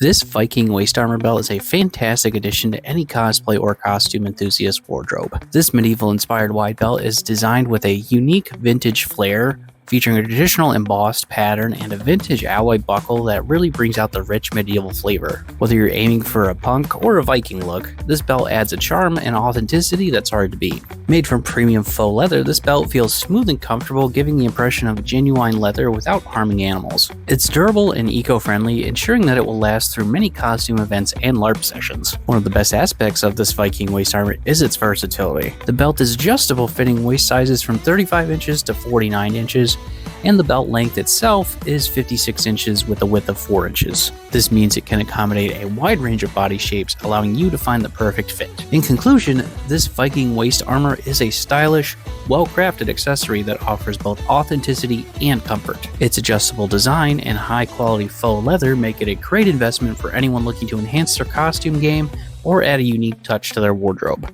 This Viking waist armor belt is a fantastic addition to any cosplay or costume enthusiast wardrobe. This medieval-inspired wide belt is designed with a unique vintage flair, featuring a traditional embossed pattern and a vintage alloy buckle that really brings out the rich medieval flavor. Whether you're aiming for a punk or a Viking look, this belt adds a charm and authenticity that's hard to beat. Made from premium faux leather, this belt feels smooth and comfortable, giving the impression of genuine leather without harming animals. It's durable and eco-friendly, ensuring that it will last through many costume events and LARP sessions. One of the best aspects of this Viking waist armor is its versatility. The belt is adjustable, fitting waist sizes from 35 inches to 49 inches, and the belt length itself is 56 inches with a width of 4 inches. This means it can accommodate a wide range of body shapes, allowing you to find the perfect fit. In conclusion, this Viking waist armor is a stylish, well-crafted accessory that offers both authenticity and comfort. Its adjustable design and high-quality faux leather make it a great investment for anyone looking to enhance their costume game or add a unique touch to their wardrobe.